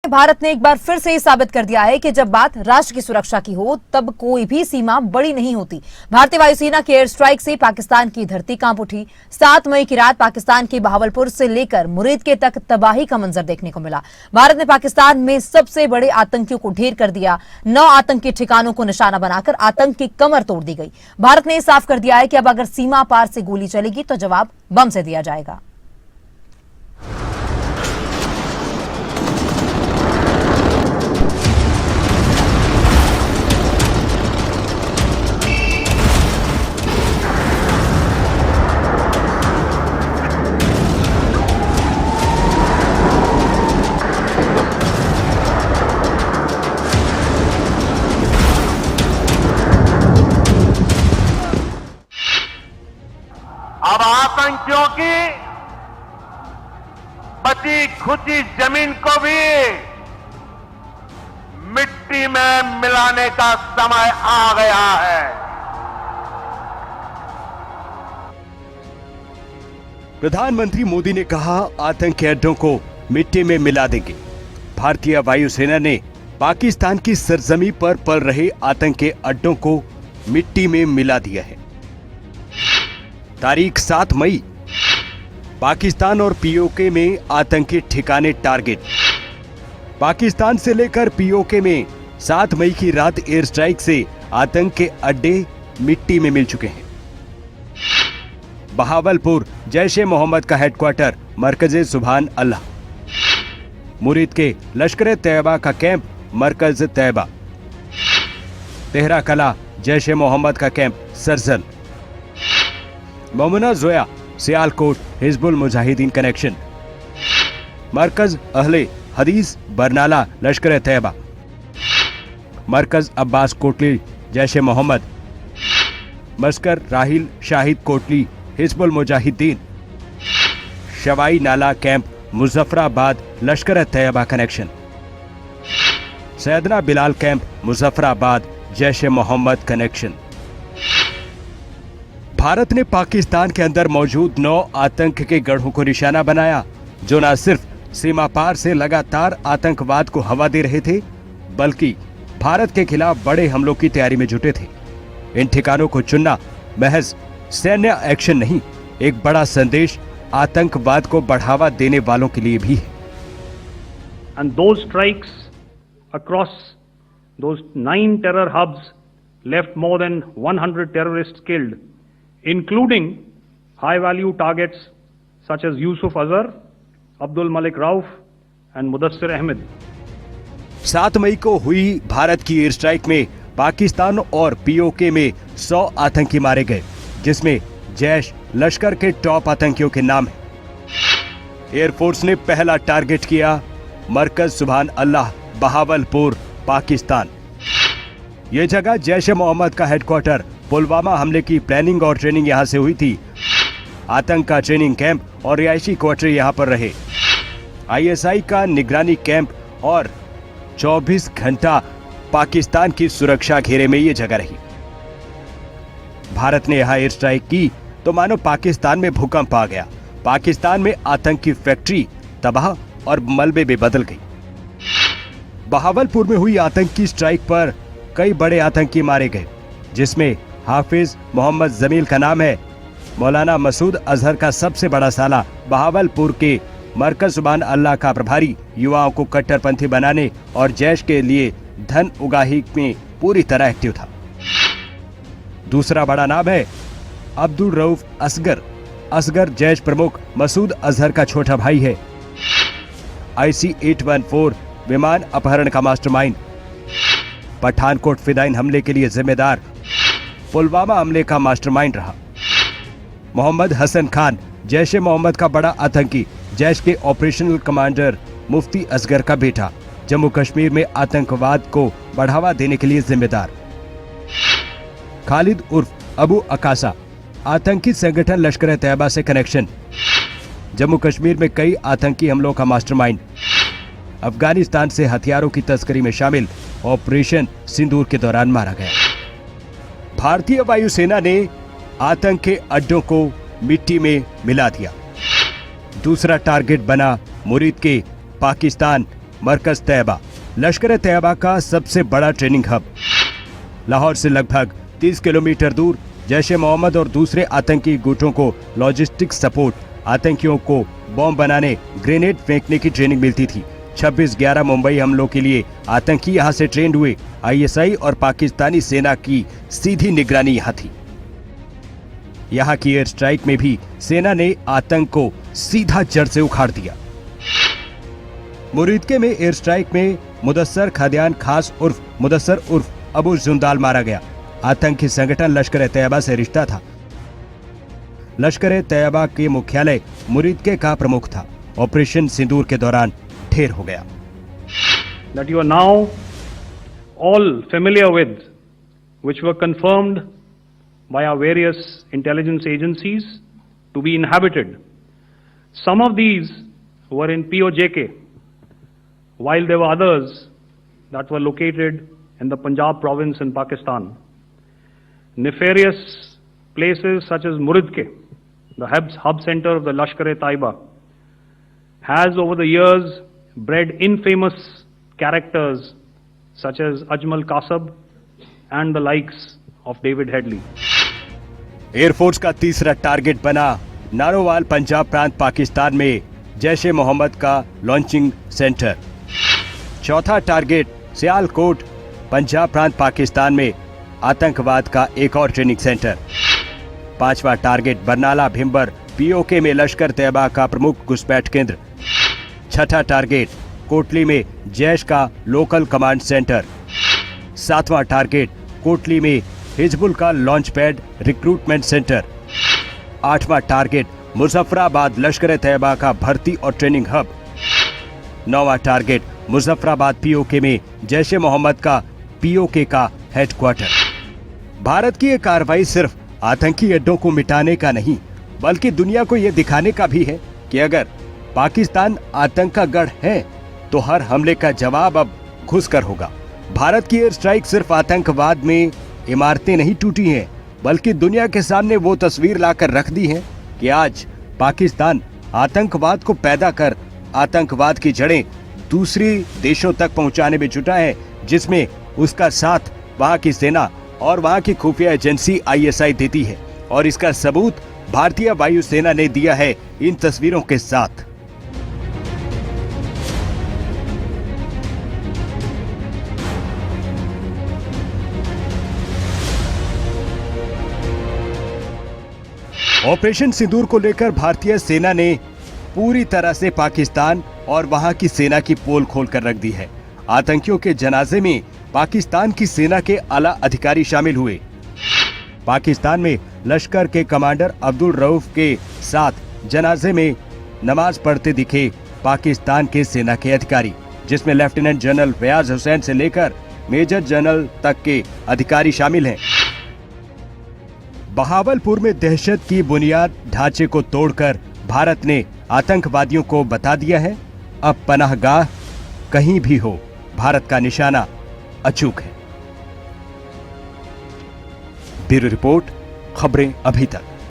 भारत ने एक बार फिर से साबित कर दिया है कि जब बात राष्ट्र की सुरक्षा की हो तब कोई भी सीमा बड़ी नहीं होती। भारतीय वायुसेना के एयर स्ट्राइक से पाकिस्तान की धरती कांप उठी। 7 मई की रात पाकिस्तान के बहावलपुर से लेकर मुरीदके तक तबाही का मंजर देखने को मिला। भारत ने पाकिस्तान में सबसे बड़े आतंकियों को ढेर कर दिया। 9 आतंकी ठिकानों को निशाना बनाकर आतंक की कमर तोड़ दी गई। भारत ने साफ कर दिया है कि अब अगर सीमा पार से गोली चलेगी तो जवाब बम से दिया जाएगा। अब आतंकियों की बची खुची जमीन को भी मिट्टी में मिलाने का समय आ गया है। प्रधानमंत्री मोदी ने कहा, आतंकी अड्डों को मिट्टी में मिला देंगे। भारतीय वायुसेना ने पाकिस्तान की सरजमी पर पल रहे आतंकी अड्डों को मिट्टी में मिला दिया है। तारीख 7 मई, पाकिस्तान और पीओके में आतंकी ठिकाने टारगेट। पाकिस्तान से लेकर पीओके में 7 मई की रात एयर स्ट्राइक से आतंक के अड्डे मिट्टी में मिल चुके हैं। बहावलपुर जैश ए मोहम्मद का हेडक्वार्टर मरकज सुभान अल्लाह। मुरीद के लश्कर तैयबा का कैंप मरकज तैयबा। तेहरा कला जैश ए मोहम्मद का कैंप सरजल। ममुना जोया सियालकोट हिजबुल मुजाहिदीन कनेक्शन। मरकज अहले हदीस बरनाला लश्कर तैयबा। मरकज अब्बास कोटली जैश ए मोहम्मद। मस्कर राहिल शाहिद कोटली हिजबुल मुजाहिदीन। शवाई नाला कैंप मुजफ्फराबाद लश्कर तैयबा कनेक्शन। सैदना बिलाल कैंप मुजफ्फराबाद जैश ए मोहम्मद कनेक्शन। भारत ने पाकिस्तान के अंदर मौजूद 9 आतंक के गढ़ों को निशाना बनाया, जो न सिर्फ सीमा पार से लगातार आतंकवाद को हवा दे रहे थे, बल्कि भारत के खिलाफ बड़े हमलों की तैयारी में जुटे थे। इन ठिकानों को चुनना महज सैन्य एक्शन नहीं, एक बड़ा संदेश आतंकवाद को बढ़ावा देने वालों के लिए भी है। And those strikes across those 9 terror hubs left more than 100 terrorists killed, including high-value targets such as Yusuf Azhar, Abdul Malik Rauf and Mudassir Ahmed. 7 मई को हुई भारत की एयर स्ट्राइक में पाकिस्तान और पीओके में 100 आतंकी मारे गए, जिसमें जैश लश्कर के टॉप आतंकियों के नाम हैं। एयरफोर्स ने पहला टारगेट किया मरकज सुभान अल्लाह बहावलपुर पाकिस्तान। यह जगह जैश ए मोहम्मद का हेडक्वार्टर। पुलवामा हमले की प्लानिंग और ट्रेनिंग यहां से हुई थी। आतंक का ट्रेनिंग कैंप और रिहायशी क्वार्टर यहां पर रहे। आईएसआई का निगरानी कैंप और 24 घंटा पाकिस्तान की सुरक्षा घेरे में यह जगह रही। भारत ने यहां एयर स्ट्राइक की तो मानो पाकिस्तान में भूकंप आ गया। पाकिस्तान में आतंक की फैक्ट्री तबाह और मलबे में बदल गई। बहावलपुर में हुई आतंकी स्ट्राइक पर कई बड़े आतंकी मारे गए, जिसमें हाफिज मोहम्मद जमील का नाम है। मौलाना मसूद अजहर का सबसे बड़ा साला बहावलपुर के मरकज सुभान अल्लाह का प्रभारी युवाओं को कट्टरपंथी बनाने और जैश के लिए धन उगाही में पूरी तरह एक्टिव था। दूसरा बड़ा नाम है अब्दुल रऊफ असगर। असगर जैश प्रमुख मसूद अजहर का छोटा भाई है। IC-814 विमान अपहरण का मास्टरमाइंड। पठानकोट फिदाइन हमले के लिए जिम्मेदार पुलवामा हमले का मास्टरमाइंड रहा। मोहम्मद हसन खान जैश ए मोहम्मद का बड़ा आतंकी, जैश के ऑपरेशनल कमांडर मुफ्ती असगर का बेटा, जम्मू कश्मीर में आतंकवाद को बढ़ावा देने के लिए जिम्मेदार। खालिद उर्फ अबू अकासा, आतंकी संगठन लश्कर तैयबा से कनेक्शन। जम्मू कश्मीर में कई आतंकी हमलों का मास्टरमाइंड। अफगानिस्तान से हथियारों की तस्करी में शामिल, ऑपरेशन सिंदूर के दौरान मारा गया। भारतीय वायुसेना ने आतंक के अड्डों को मिट्टी में मिला दिया। दूसरा टारगेट बना मुरीद के पाकिस्तान मरकज तैयबा लश्कर तैयबा का सबसे बड़ा ट्रेनिंग हब। लाहौर से लगभग 30 किलोमीटर दूर जैश ए मोहम्मद और दूसरे आतंकी गुटों को लॉजिस्टिक सपोर्ट, आतंकियों को बॉम्ब बनाने, ग्रेनेड फेंकने की ट्रेनिंग मिलती थी। 26/11 मुंबई हमलों के लिए आतंकी यहां से ट्रेंड हुए। आईएसआई और पाकिस्तानी सेना की सीधी निगरानी यहां थी। यहां की एयर स्ट्राइक में भी सेना ने आतंक को सीधा जड़ से उखाड़ दिया। मुरीदके में एयर स्ट्राइक में मुदस्सर खाद्यान खास उर्फ मुदस्सर उर्फ अबू जुंदाल मारा गया। आतंकी संगठन लश्कर तैयबा से रिश्ता था। लश्कर तैयबा के मुख्यालय मुरीदके का प्रमुख था। ऑपरेशन सिंदूर के दौरान ढेर हो गया। That you are now all familiar with, which were confirmed by our various intelligence agencies to be inhabited. Some of these were in POJK, while there were others that were located in the Punjab province in Pakistan. Nefarious places such as Muridke, the hub center of the Lashkar-e-Taiba, has over the years bred infamous characters such as Ajmal Kasab and the likes of David Headley. Air force का तीसरा target बना नारोवाल पंजाब प्रांत पाकिस्तान में जैश ए मोहम्मद का launching centre. चौथा target Sialkot Punjab प्रांत पाकिस्तान में आतंकवाद का एक और ट्रेनिंग सेंटर। पांचवा टारगेट बरनाला भिम्बर पीओके में लश्कर तैयबा का प्रमुख घुसपैठ केंद्र। छठा टारगेट कोटली में जैश का लोकल कमांड सेंटर। सातवां टारगेट कोटली में हिजबुल का लॉन्च पैड रिक्रूटमेंट सेंटर। आठवां टारगेट मुजफ्फराबाद लश्कर तैयबा का भर्ती और ट्रेनिंग हब। नौवां टारगेट मुजफ्फराबाद पीओके में जैश ए मोहम्मद का पीओके का हेडक्वार्टर। भारत की ये कार्रवाई सिर्फ आतंकी अड्डों को मिटाने का नहीं, बल्कि दुनिया को ये दिखाने का भी है कि अगर पाकिस्तान आतंक का गढ़ है तो हर हमले का जवाब अब घुसकर होगा। भारत की एयर स्ट्राइक सिर्फ आतंकवाद में इमारतें नहीं टूटी हैं, बल्कि दुनिया के सामने वो तस्वीर लाकर रख दी है कि आज पाकिस्तान आतंकवाद को पैदा कर आतंकवाद की जड़ें दूसरे देशों तक पहुंचाने में जुटा है, जिसमें उसका साथ वहां की सेना और वहां की खुफिया एजेंसी आईएसआई देती है। और इसका सबूत भारतीय वायुसेना ने दिया है इन तस्वीरों के साथ। ऑपरेशन सिंदूर को लेकर भारतीय सेना ने पूरी तरह से पाकिस्तान और वहां की सेना की पोल खोलकर रख दी है। आतंकियों के जनाजे में पाकिस्तान की सेना के आला अधिकारी शामिल हुए। पाकिस्तान में लश्कर के कमांडर अब्दुल रऊफ के साथ जनाजे में नमाज पढ़ते दिखे पाकिस्तान के सेना के अधिकारी, जिसमें लेफ्टिनेंट जनरल फयाज हुसैन से लेकर मेजर जनरल तक के अधिकारी शामिल हैं। बहावलपुर में दहशत की बुनियाद ढांचे को तोड़कर भारत ने आतंकवादियों को बता दिया है, अब पनाहगाह कहीं भी हो, भारत का निशाना अचूक है। ब्यूरो रिपोर्ट, खबरें अभी तक।